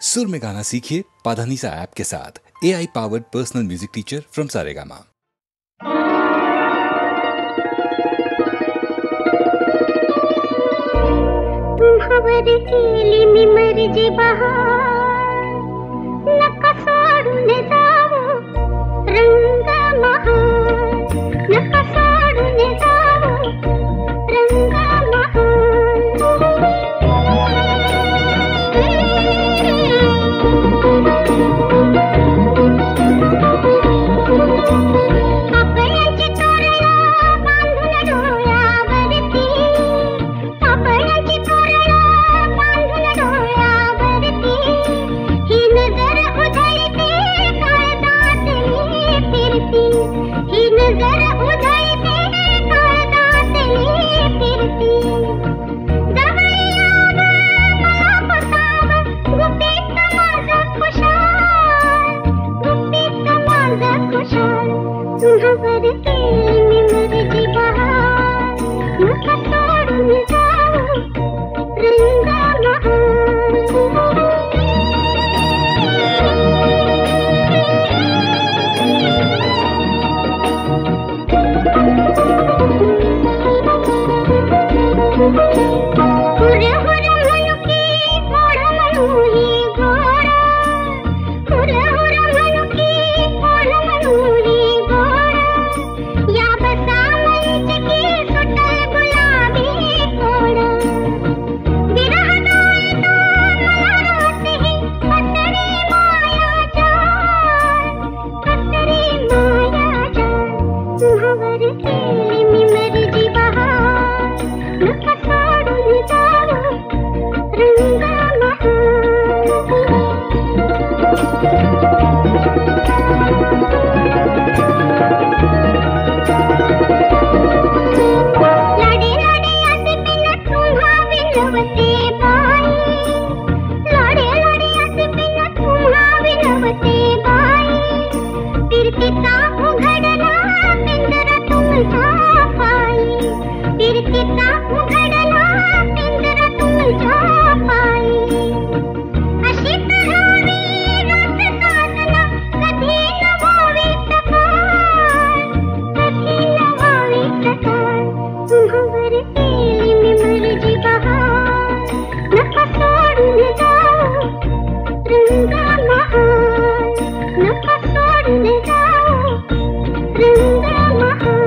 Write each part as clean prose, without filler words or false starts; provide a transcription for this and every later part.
सुर में गाना सीखिए पाधानीसा ऐप के साथ। AI powered personal music teacher from Saregama. तुम्हावर केली मी मर्जी बहार, नका सोडून जावो रंग महार, नका सोडून जावो रंग महार। पापयांची तोरणा बांधून डोळ्यावरती, पापयांची तोरणा बांधून डोळ्यावरती, ही नजर उधळते काळजातली फिरती, ही नजर उधळते काळजातली फिरती। जवळ यावं मला पसावं गुपित माझं खुशाल, गुपित माझं खुशाल। तुझ्यावर केली मी मर्जी बहार, नका सोडून जावो रंग महार। हुर हुर मनुकी गोड मनुही गोड, हुर हुर मनुकी गोड मनुही गोड, या बसा मंचकी सुटल गुलाबी कोड। विरह दाळतो मला रात्री पसरी माया जाल, पसरी माया जाल। तुझ्यावर केली मी मर्जी बहार, नका सोडून जावो रंग महार। लाडे लाडे असे पिन तुम्हा विनवते बाई, लाडे लाडे असे पिन तुम्हा विनवते बाई। फिरतीचा उघडला पिंजरा तुमच्या पायी, फिरतीचा उघडला पिंजरा तुमच्या पायी। अशी तरावी रात साधना कधी नवावी तकार, कधी नवावी तकार। तुझ्यावर केली मी मर्जी बहार, नका सोडून जावो रंग महार, नका सोडून जावो रंग महार।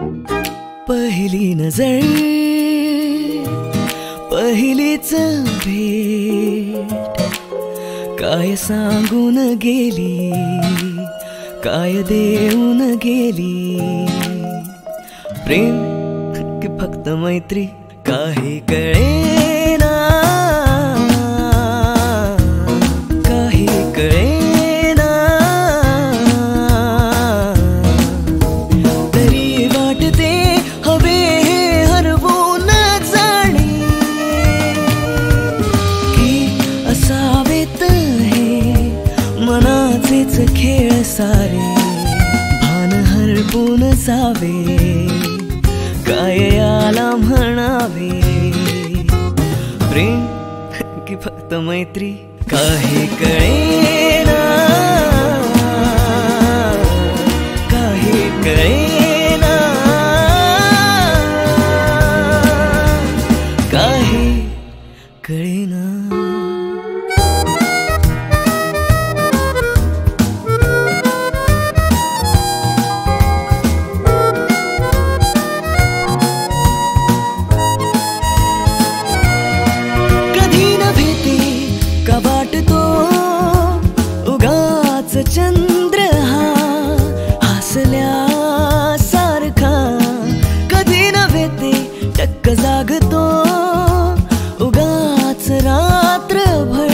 पहिली नजर पहिलीच भेट काय सांगून गेली काय देऊन गेली प्रेम की फक्त मैत्री काही कळेना काही कळेना तरी वाटते हवे हे हरवून जाणे की असावेत हे मनाचेच खेळ सारे भान हरपून जावे काय याला म्हणावे प्रेम की फक्त मैत्री काही कळेना काही कळेना काही कळेना चंद्र हा हसल्या सारखा कधी नव्हे ते टक्क जागतो उगाच रात्रभर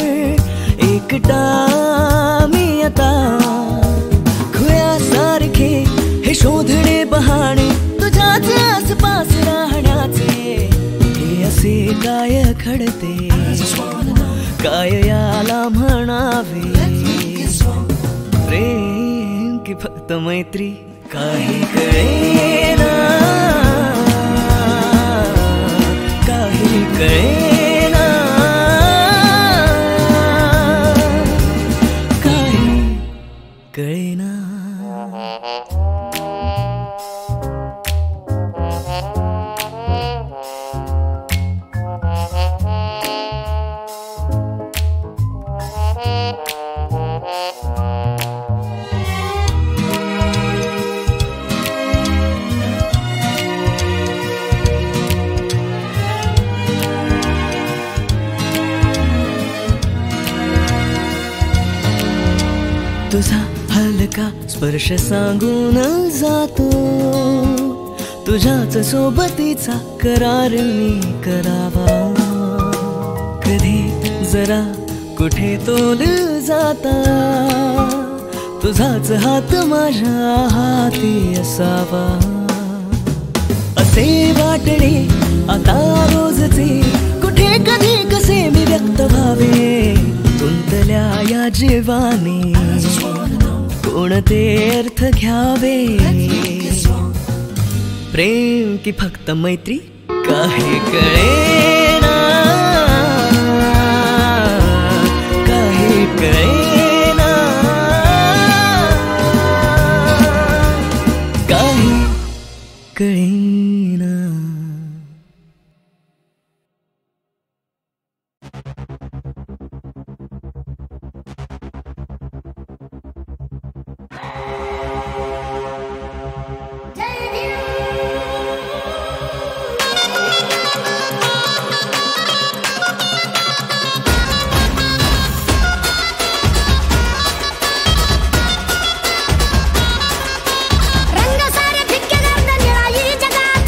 एकटा मी आता खुळ्यासारखे हे शोधणे बहाणे तुझ्याच आसपास राहण्याचे हे असे काय घडते काय याला म्हणावे प्रेम की फक्त मैत्री काही कळेना काही कळेना काही कळेना तुझा हलका स्पर्श सांगून जातो तुझ्याच सोबतीचा करार मी करावा कधी जरा कुठे तोल जाता तुझाच हात माझ्या हाती असावा असे वाटणे आता रोजचे कुठे कधी कसे मी व्यक्त व्हावे गुंतल्या या जीवाने कोणते अर्थ घ्यावे प्रेम की फक्त मैत्री काही कळेना काही कळेना काही कळेना रंग सारे फिक्के गर्द निराळी जगात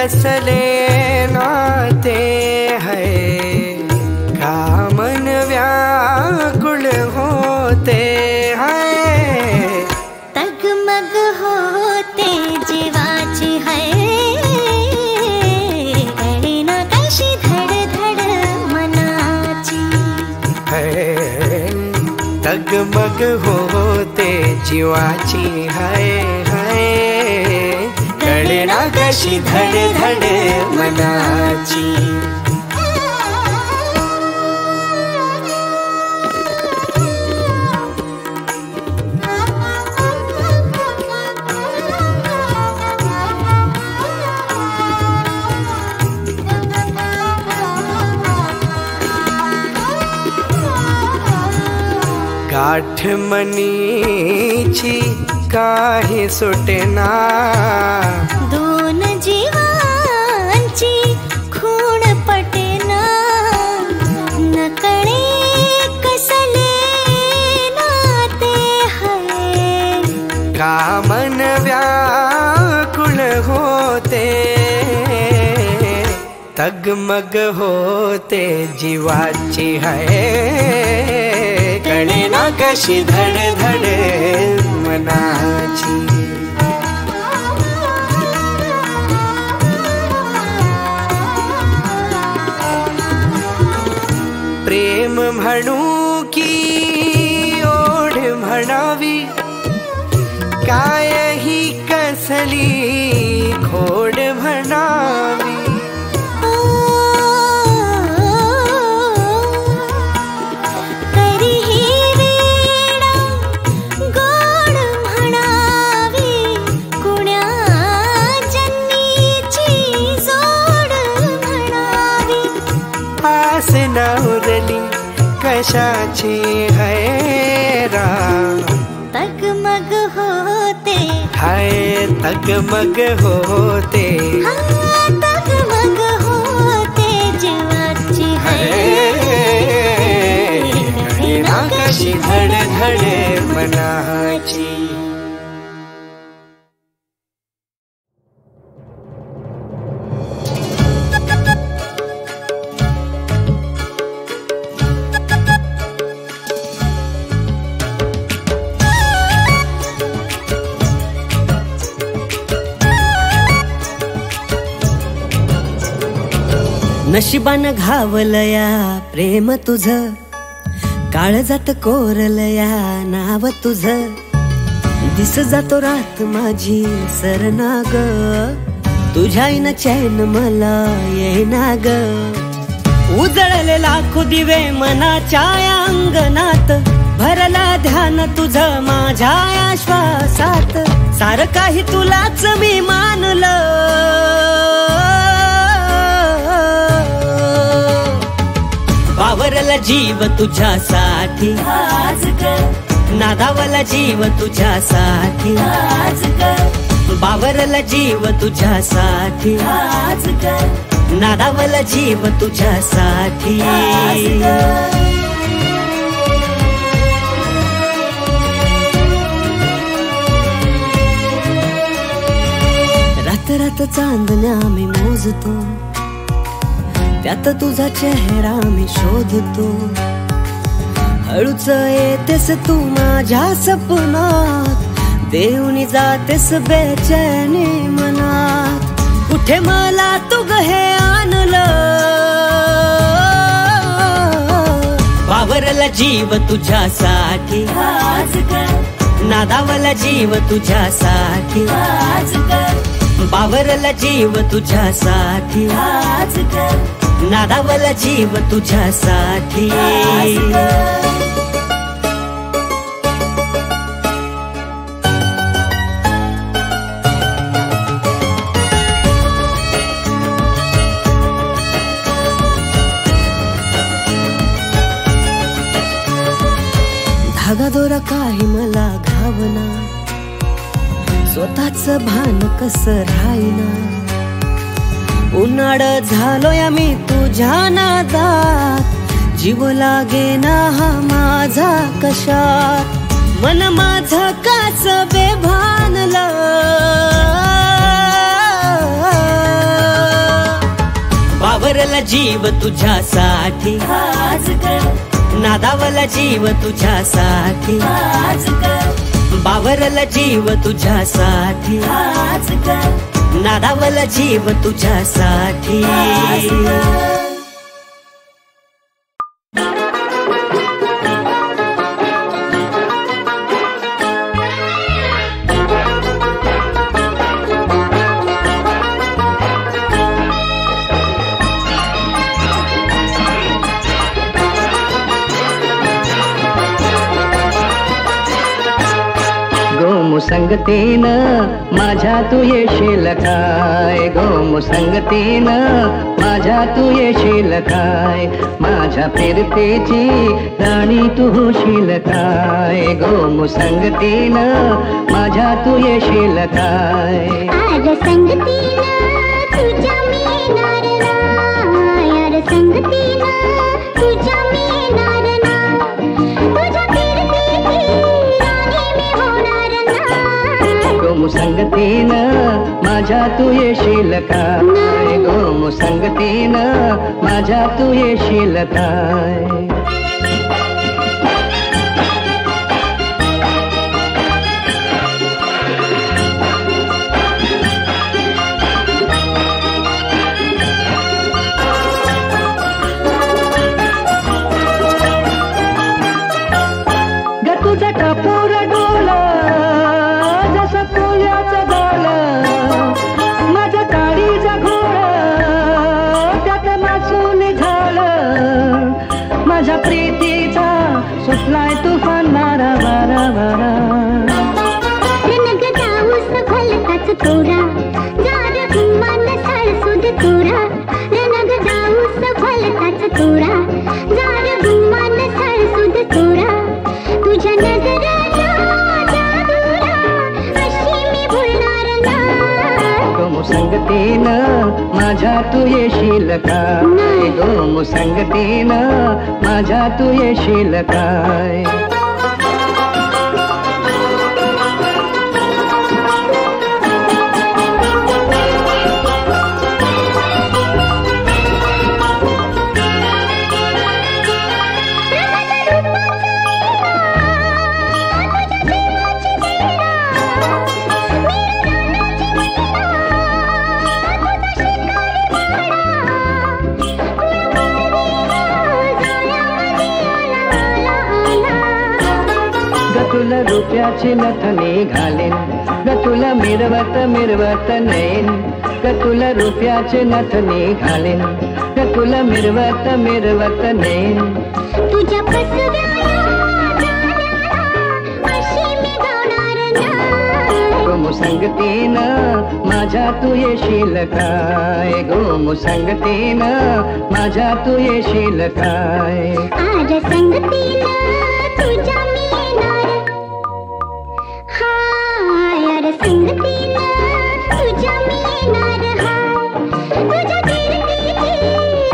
कसले नाते है का मन व्याकुल होते हैं तगमग होते जीवाची है कळेना कशी धडधड मनाची है तगमग होते जीवाची है कळेना कशी धडधड मनाची गाठ मनीची काही सुटेना दोन जीवांची खूण पटेना नकळे कसले नाते है का मन व्याकुल होते तगमग होते जीवाची है कळेना कशी धडधड मनाची प्रेम म्हणू की ओढ म्हणावी काय ही कसली खोड म्हणावी नवरली कशाची हैरा तगमग होते हाय तगमग होते तगमग होते जीवाची है ना कशी धडधड मनाची नशिबान घावलया प्रेम तुझं काळजात कोरलया नाव तुझं दिस जातो रात माझी सरना ग तुझ्याईन चैन मला येईना ग उजळले लाखो दिवे मनाच्या अंगणात भरला ध्यान तुझं माझ्या श्वासात सार काही तुलाच मी मानलं बावरला जीव तुझ्यासाठी आज नादावला जीव तुझ्यासाठी आज बावरला जीव तुझ्यासाठी आज नादावला जीव तुझ्यासाठी रात रात चांदण्या मी मोजतो त्यात तुझा चेहरा मी शोधतो हळूच येतेस तू माझ्या सपनात देऊनी जातेस बेचैनी मनात कुठे मला तू ग हे आणलं बावरला जीव तुझ्यासाठी आज नादावला जीव तुझ्यासाठी आज बावरला जीव तुझ्यासाठी आज नादावला जीव तुझ्यासाठी धागा दोरा काही मला घावना स्वतःच भान कसं राहीना उन्हाळ झालोय मी तुझ्या नादात जीव लागेना हा माझा कशात मन माझं काच बेभानलं बावरला जीव तुझ्यासाठी नादावला जीव तुझ्यासाठी बावरला जीव तुझ्यासाठी नादावला जीव तुझ्यासाठी संगतीनं माझ्या तू येशील काय गो संगतीनं माझ्या तू येशील काय माझ्या फिरतेची राणी तू होशील काय गो संगतीनं माझ्या तू येशील काय यार संगतीनं तुझ्या मिळणार ना यार संगतीनं तुझ्या मिळणार ना तुझ्या फिरतेची राणी मी होणार गो संगतीनं माझ्या तू येशील काय गो संगतीनं माझ्या तू येशील काय तुझा कापूर डोला जसा पोळ्याचा डोला माझ्या काळीचा घोडा त्यात मासून झालं माझ्या प्रीतीचा सुटलाय तुफान मारा मारा मारा रनग जाऊस भलताच तोरा जार घुमान साळसुद तोरा रनग जाऊस भलताच तोरा जार घुमान साळसुद तोरा तुझ्या नजरेला जादूला अशी मी भुलणार ना गो संगतीनं माझ्या तू येशील काय गो संगतीनं माझ्या तू येशील काय तुला रुपयाची नथनी घालेन ग तुला मिरवत मिरवत नैन ग तुला रुपयाची नथनी घालेन ग तुला मिरवत मिरवत नैन तुझ्या फसव्याला अशी मी गाणार ना गो संगतीनं माझ्या तू येशील काय गो संगतीनं माझ्या तू येशील काय आज संगतीनं तुझ्या मिळणार हा यार संगतीनं तुझ्या मिळणार हा तुझ्या फिरतीची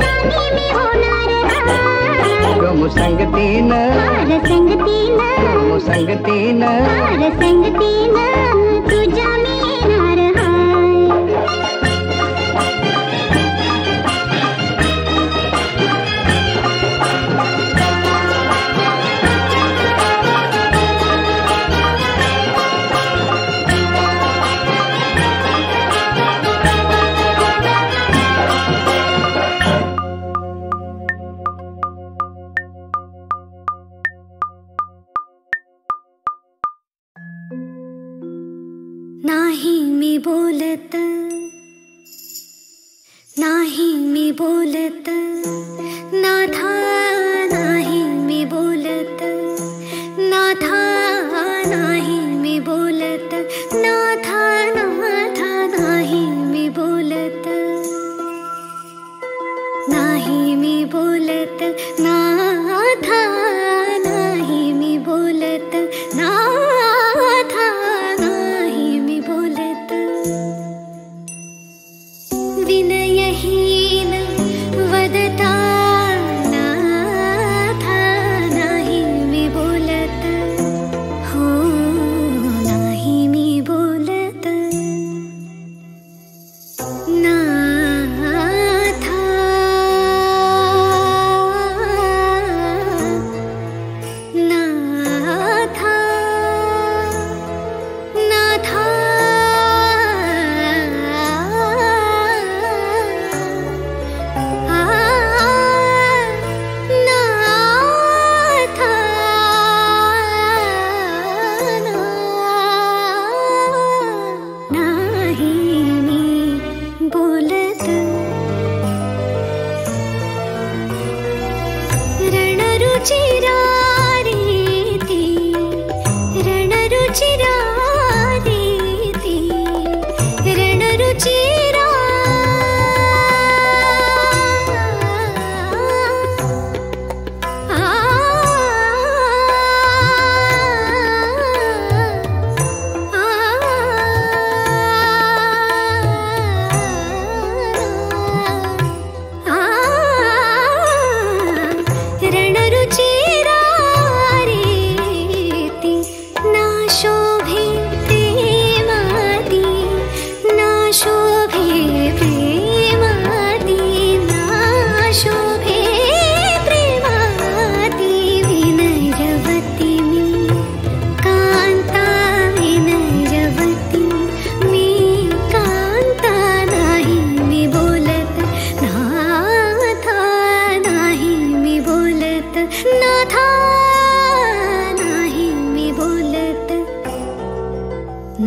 राणी मी होणार गो संगतीनं यार संगतीनं गो संगतीनं यार संगतीनं तुझ्या मिळणार हा नाही मी बोलत नाही मी बोलत नाथा नाही मी बोलत नाथा नाही मी बोलत नाथा नाथा नाही मी बोलत नाही मी बोलत नाथा नाही मी बोलत नाथा नाही मी बोलत विनयहीन वदता नाथा नाही मी बोलत हो नाही मी बोलत नाथा रणरुचिरा रीति रणरुचिरा रीति रणरुचिरा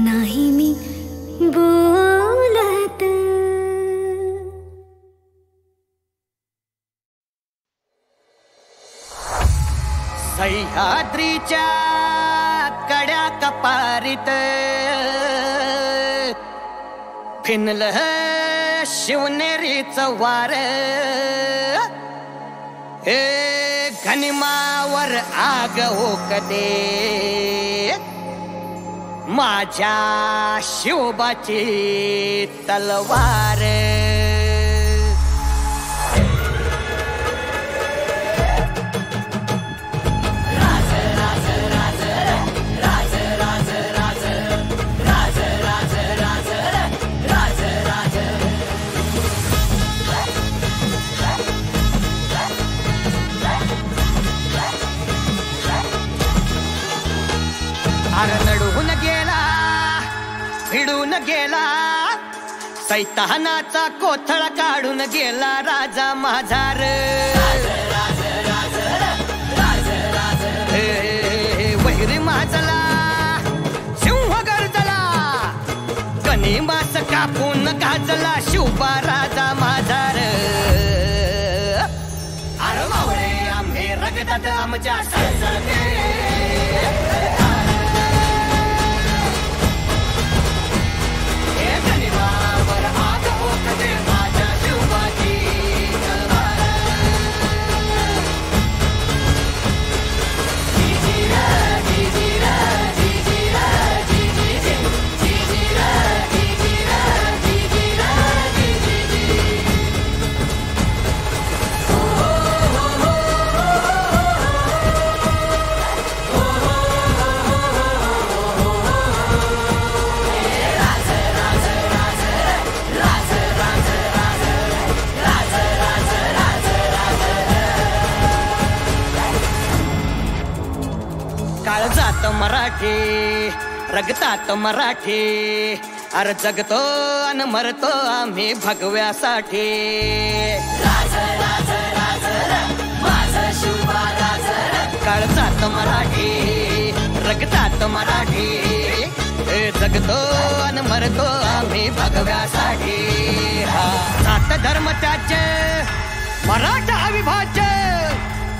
नाही मी बोलत. सह्याद्रीच्या कड्या कपारीत फिनलं शिवनेरीचं वार, हे घनिमावर आग ओकते माझ्या शिवबाची तलवार. लढून गेला भिडून गेला सैतानाचा कोथळा काढून गेला राजा माझार. वैरी माजला सिंह गर्जला कणी मास कापून गाजला शिवबा राजा माझार. अरे मावळे आम्ही रगतात आमच्या सळसळते काळजात मराठी रगतात मराठी अरे जगतो अन मरतो आम्ही भगव्यासाठी. काळजात मराठी रगतात मराठी जगतो अन मरतो आम्ही भगव्यासाठी. सात धर्म त्याचे मराठा अविभाज्य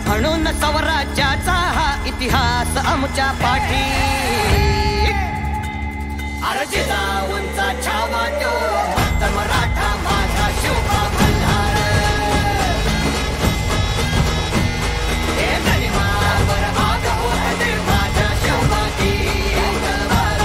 म्हणून स्वराज्याचा हा इतिहास आमच्या पाठी. अर्जी जाऊनचा छावा तो फक्त मराठा माझा शिवबा मल्हार. हे गनिमावर आग ओकते माझ्या शिवबाची तलवार.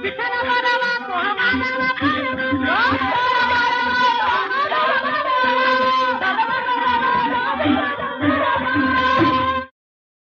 विठ्ठल